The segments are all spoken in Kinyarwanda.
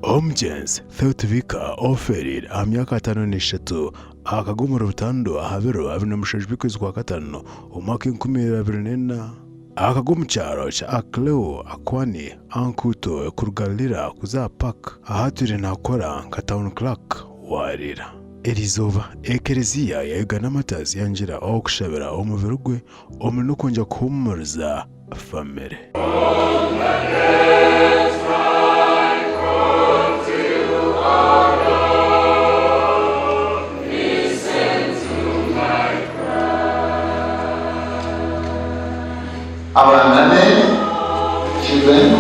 Omugenzi Theotevika oferire amyaka 53 akagumura butando ahabero abinamushaje bikwezi kwa gatano umwaka 2024 akagumu cyaro cha Akleo akwani ankuto kurugalira kuza park ahatire nakora nka town clerk warira Elizoba ekereziya yegana amatazi yanjira aho kushabira omubirugwe omuri no konja kuhumuriza family. Our name, children,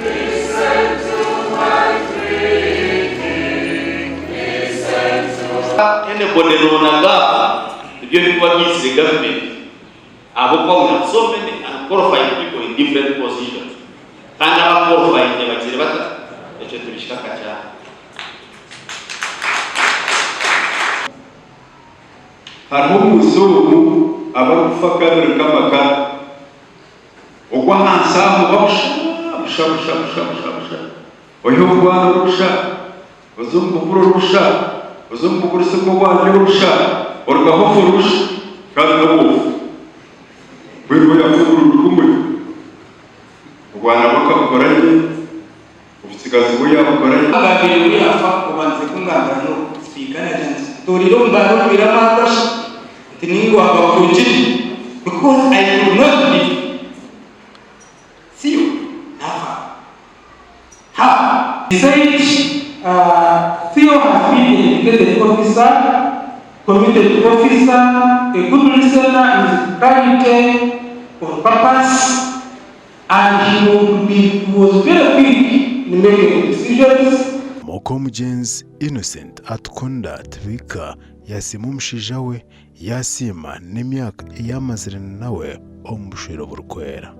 listen to my greeting, listen to anybody known as that, the government is the government. I will call so many and qualified people in different positions. Can I qualify in the Vatirata? The Chetrishka Kacha. abagufakabira kamaka ogwa hansamu babusha oyo Rwanda rusha uzumukuru rusha uzumukuru siko wanyu rusha orgaho rusha kandi nabo wewe yakuru kumwe Rwanda bakakoranye ufisigazi we yakoranye bagabiri yafa kubanze kungangano speaker agents toriro ngaro biramakasha Tiningo Abakujin, because I could not live. See you, never. How? He said, Theo has been an educated officer, committed officer, a good listener in his character, on purpose, and he was very quick in making decisions. Omugenzi Innocent Atkunda Tvika yasimumshija we yasima n'imyaka yamazire nawe omushiro burukwera.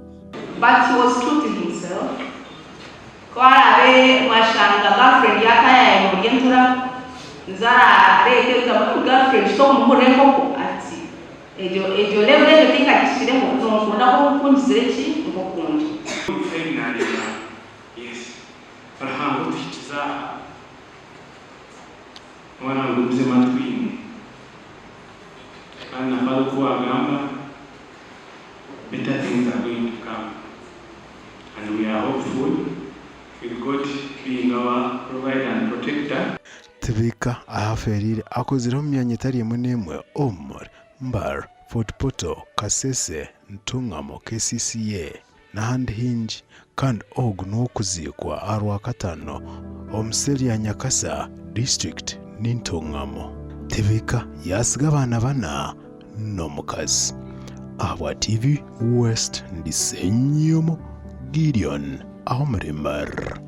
But he was true to himself. Kwarabe mwashanga girlfriend yakaya y'umugentura nzara reke girlfriend so mumureko ko ati ejo level think akishire mu nongo nako kunzire ki ngokunje. Yes. Farhango tukiza wana nguze matwini and about Kuagamba, better things are going to come. And we are hopeful with God being our provider and protector. Tvika ahaferire akoziraho myanya itari nemwe omor mbar Fort Poto Kasese Ntungamo KCCA n'ahandi hinji kandi ogu n'okuzikwa arwa katano omuseri ya Nyakasa district n'Intungamo. Tvika yasiga abana bana n'omukazi. Ahwa TV West ndisenyomo Gideon Ahomrimar.